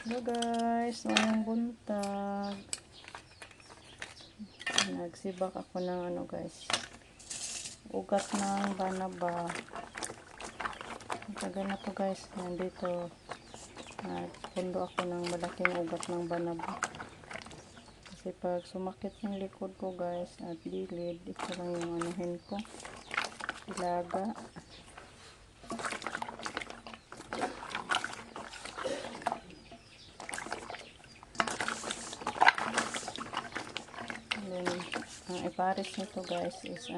Hello guys, ngayong buntag. Nagsibak ako ng guys, ugat ng banaba. Tagal na to guys, nandito. Nagpundo ako ng malaking ugat ng banaba. Kasi pag sumakit yung likod ko guys, at gilid, ito lang yung anuhin ko. Ilaga. Ang ipares nito guys is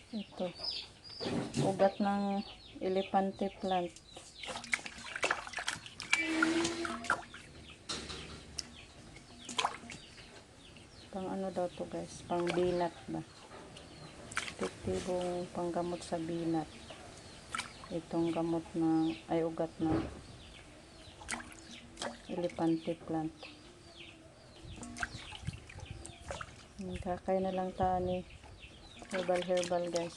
ito, ugat ng elepante plant. Pang daw to guys, pang binat ba, epektibong panggamot sa binat itong gamot ng ugat ng elepante plant. Kakay na lang tani herbal guys.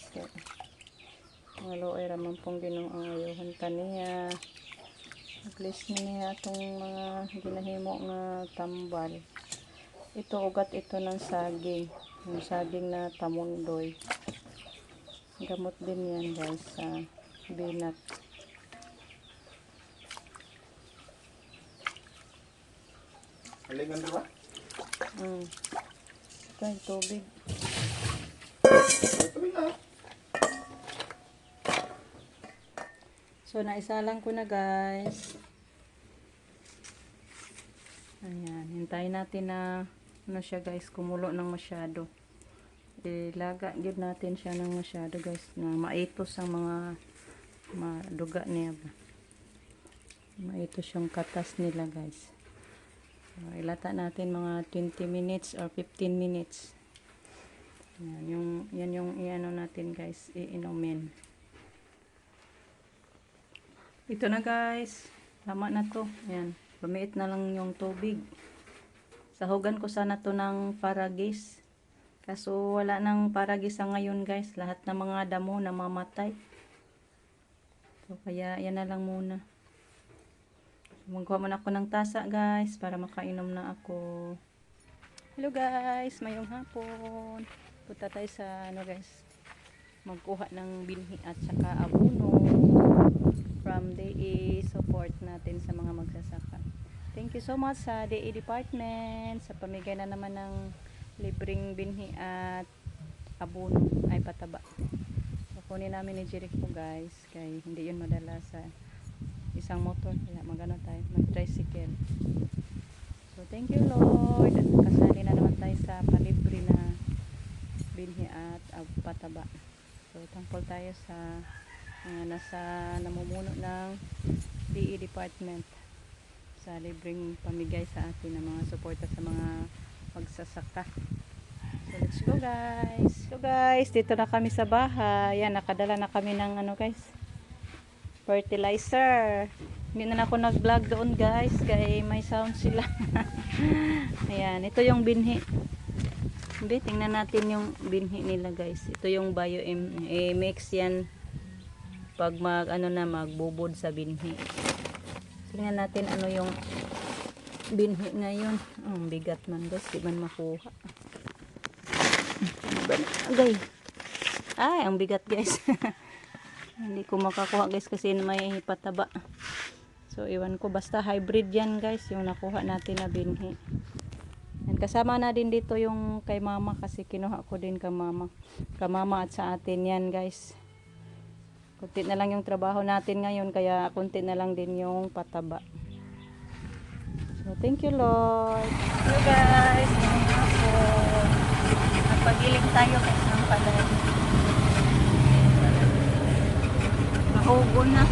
Mga loe raman pong ginong ang ayuhan taniya. At-least niya itong mga ginahimo nga tambal. Ito ugat ito ng saging. Yung saging na tamundoy. Gamot din yan guys sa binat. Halingan ba? Ito yung tubig. So, naisalang ko na guys. Ayan, hintayin natin na siya guys, kumulo ng masyado. Ilaga gid natin siya ng masyado guys, na maitos ang mga maduga niya ba. Maitos yung katas nila guys. So, ilata natin mga 20 minutes or 15 minutes. Yan yung iano natin guys, iinumin. Ito na guys, tama na to. Yan, lumiit na lang yung tubig. Sahugan ko sana to ng paragis. Kaso wala nang paragis sa ngayon guys. Lahat ng mga damo namamatay. So kaya yan na lang muna. Magkuha muna ako ng tasa guys para makainom na ako. Hello guys, mayong hapon. Punta tayo sa guys, magkuha ng binhi at saka abono from DE support natin sa mga magsasaka. Thank you so much sa DE department sa pamigay na naman ng libreng binhi at abono ay pataba. So, kunin namin ni Jericho guys, kaya hindi yun madala sa isang motor, kaya magano tayo, mag-tricycle. So thank you Lord, at kasali na naman tayo sa palibre na binhi at pataba. So thankful tayo sa nasa namumuno ng DE department sa libreng pamigay sa atin ng mga suporta sa mga magsasaka. So let's go guys. So guys, dito na kami sa bahay. Yan, nakadala na kami ng guys, fertilizer. Hindi na ako nag-vlog doon guys, kaya may sound sila. Ayan, ito yung binhi. Hindi, tingnan natin yung binhi nila guys. Ito yung mix yan pag magbubod sa binhi. Tingnan natin ano yung binhi na yun. Ang bigat man guys, di man makuha. Agay. Ay, ang bigat guys. Hindi ko makakuha guys kasi may pataba. So iwan ko, basta hybrid yan guys yung nakuha natin na binhi. And kasama na din dito yung kay mama kasi kinuha ko din kay mama at sa atin yan guys. Kunti na lang yung trabaho natin ngayon, kaya kunti na lang din yung pataba. So thank you Lord. Hello guys, nagpagiling tayo guys ng palay. Mahugon na.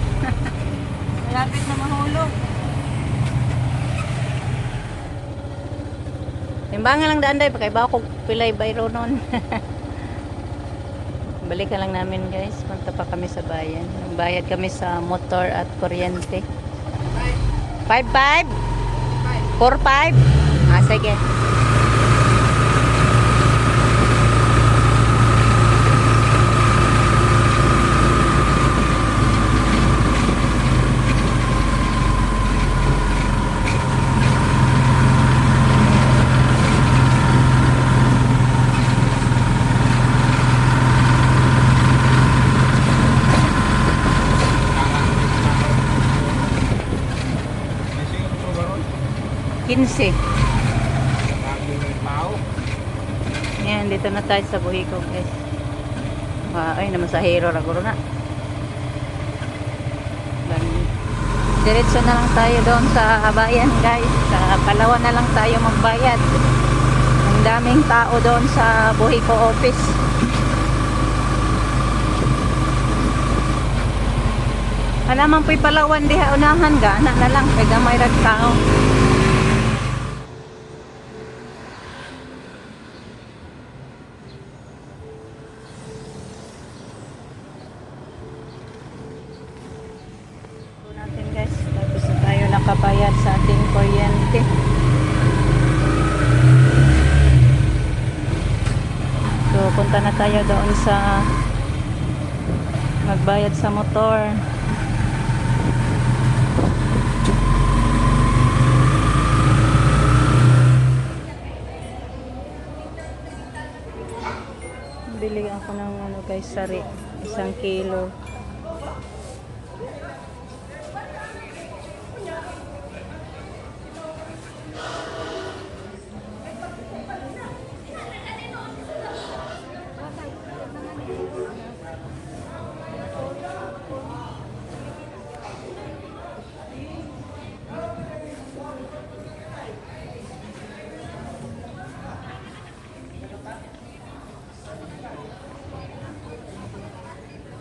Malapit na mahulog. Timbangan lang daan day, pakaibaw ko pilay bayro nun. Balikan lang namin guys, punta pa kami sa bayan. Bayad kami sa motor at kuryente. 5-5? 4-5? Sige. 15. Bagong tao. Yan, dito na tayo sa Buhiko guys. Ay, namasahero ra guro na. Diretso na lang tayo doon sa bayan guys. Sa Palawan na lang tayo magbayad. Ang daming tao doon sa Buhiko office. Alaman po'y Palawan diha unahan ga. Anak na lang. Kaya may tao. Natin guys, tapos na tayo nakabayad sa ating kuryente. So punta na tayo doon sa magbayad sa motor. Bili ako ng ano guys, sari, 1 kilo.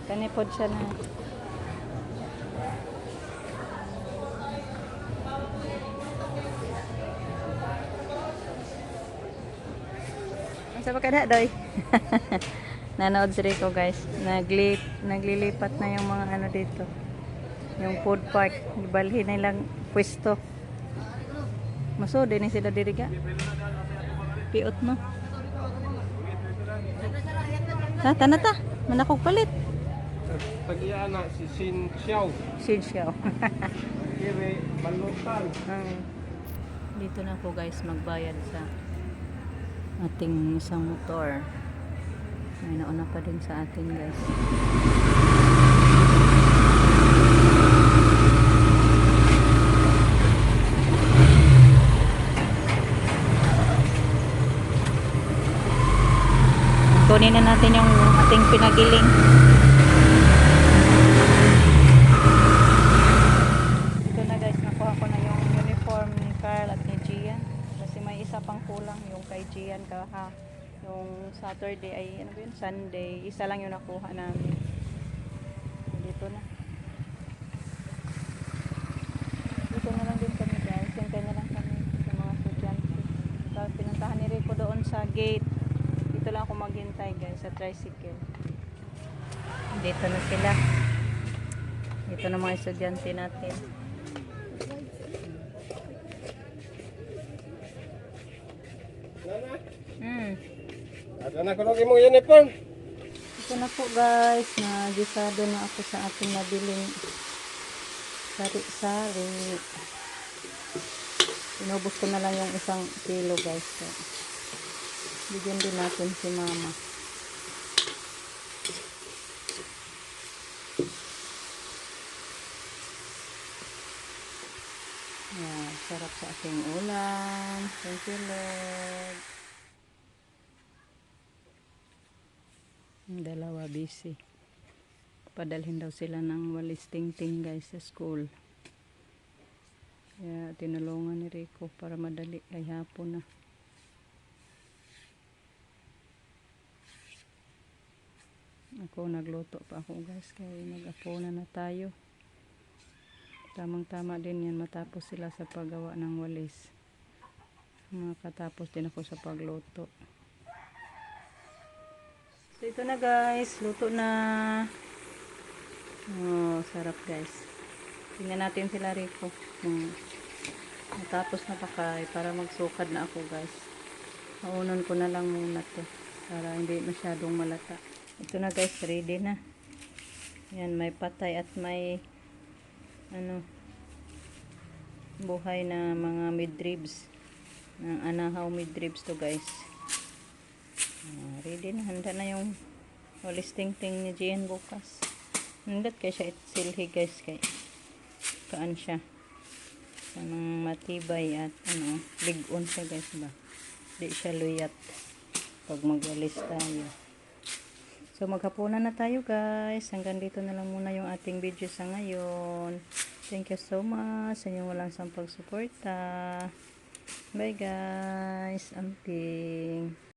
Kanipod siya na. Ang sa pagkada, doy. Nanood si Rico guys. Naglilipat na yung mga ano dito. Yung food park. Ibalhin na ilang pwesto. Maso, din sila diriga. Piot no. Tanata. Manakog palit. Tag-iya na si Sin Xiao. Sin Xiao. Kire Balutan. Dito na po guys magbayad sa ating isang motor. May nauna pa din sa atin guys. Kunin na natin yung ating pinagiling. Ito na guys, nakuha ko na yung uniform ni Carl at ni Gian. Kasi may isa pang kulang yung kay Gian yung Saturday ay ano ba yun? Sunday. Isa lang yung nakuha namin. Dito na. Dito na lang din kami guys. Hintay na lang kami sa mga estudyante. Tapos pinuntahan ni Rico doon sa gate. Dito lang ako maghintay guys sa tricycle. Dito na sila. Dito na mga estudyante natin. Ada na ko imong uniform. Ito na po guys. Nagisado na ako sa ating nabiling sari-sari. Inubos ko na lang yung 1 kilo guys. So, bigyan din natin si mama. Yan, sarap sa ating ulam. Thank you Lord. Ang dalawa busy. Padalhin daw sila ng walis ting-ting guys sa school. Kaya tinulungan ni Rico para madali ay hapon na. Ako nagluto pa ako guys kaya mag-apona na tayo. Tamang tama din yan matapos sila sa paggawa ng walis. Makatapos din ako sa pagluto. So ito na guys, luto na. Oh, sarap guys. Tingnan natin sila Rico. Matapos na pakay para magsukad na ako guys. Maunon ko na lang muna to para hindi masyadong malata. Ito na guys, ready na. Yan, may patay at may buhay na mga midribs. Ng anahaw midribs to guys. Ready na, handa na yung walis ting-ting ni Gian bukas. Handat kaya siya itsilhi guys kay kaan siya. Sanang matibay at ligon siya guys ba. Di siya luyat pag magwalis tayo. So maghapunan na tayo guys. Hanggang dito na lang muna yung ating video sa ngayon. Thank you so much sa inyong walang sampag suporta. Bye guys. Amping.